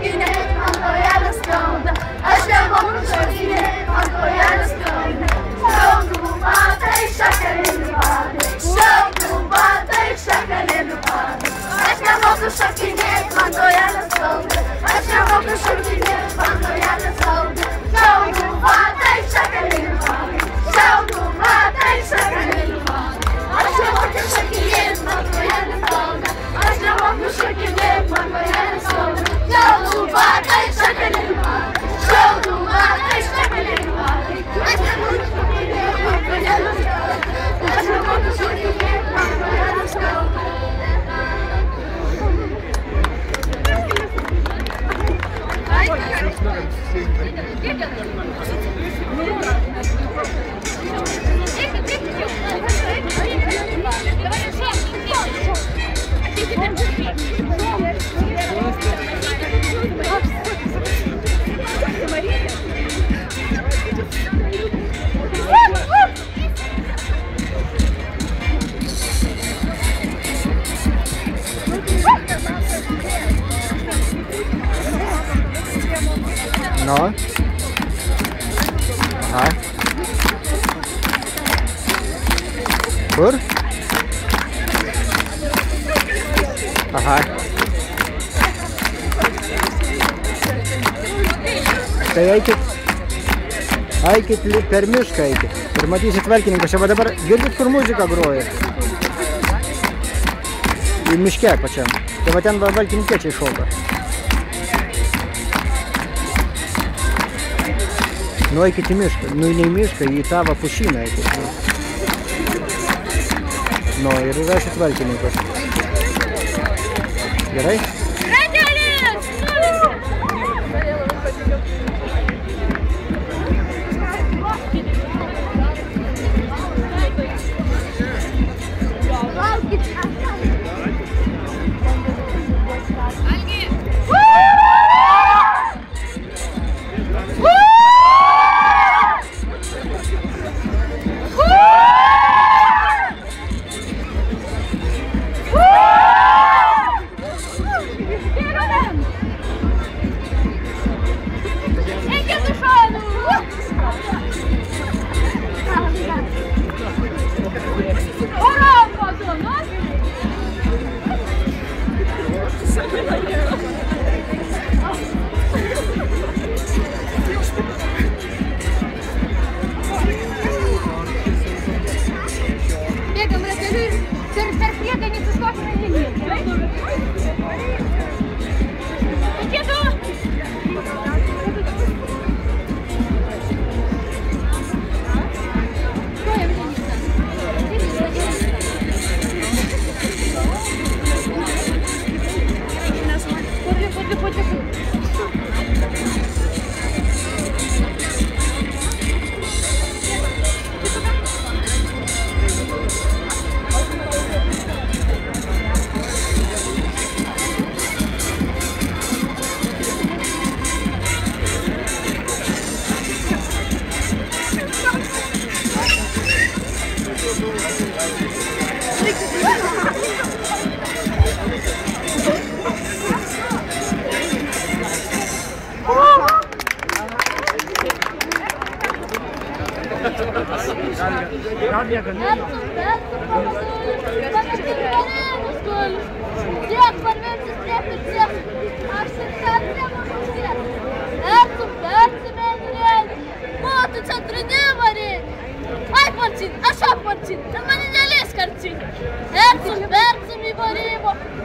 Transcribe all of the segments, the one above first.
šokinėt, man kojelės skauda. Aš nemoku šokinėt, man kojelės skauda. Šiaudų batai, šakalėlių batai. Šiaudų batai, šakalėlių batai. Aš nemoku šokinėt, man kojelės skauda. Aš nemoku šokinėt, man kojelės skauda. Šiaudų batai, šakalėlių batai. Šiaudų batai, šakalėlių batai. Aš nemoku šokinėt, man kojelės skauda. Aš nemoku šokinėt, man kojelės skauda. Šiaudų batai, šakalėlių batai. Šiaudų batai, šakalėlių batai. Aš nemoku šokinėt, man kojelės skauda. Aš nemoku šokinėt, man kojelės skauda. No. Aha. Kur? Aha. Tai eikit per mišką eikit ir matysit valkininką. Čia va dabar girdit, kur muzika groja? Į miške pačiam. Tai va ten valkininkiečiai šoka. Nu eikit į mišką, nu ne į mišką, į tą va pušyną eikit. Nu ir rašit valkininkas. Gerai?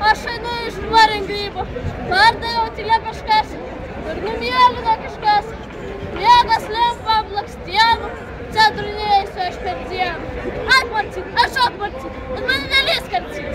Aš einu iš Varengrybų, pardavau tilė kažkas ir numėlino kažkas. Mėgas limpa blakstienų, centrinėjusiu aš per dieną. Atmarcin, aš atmarcin, bet mane nelys karcin.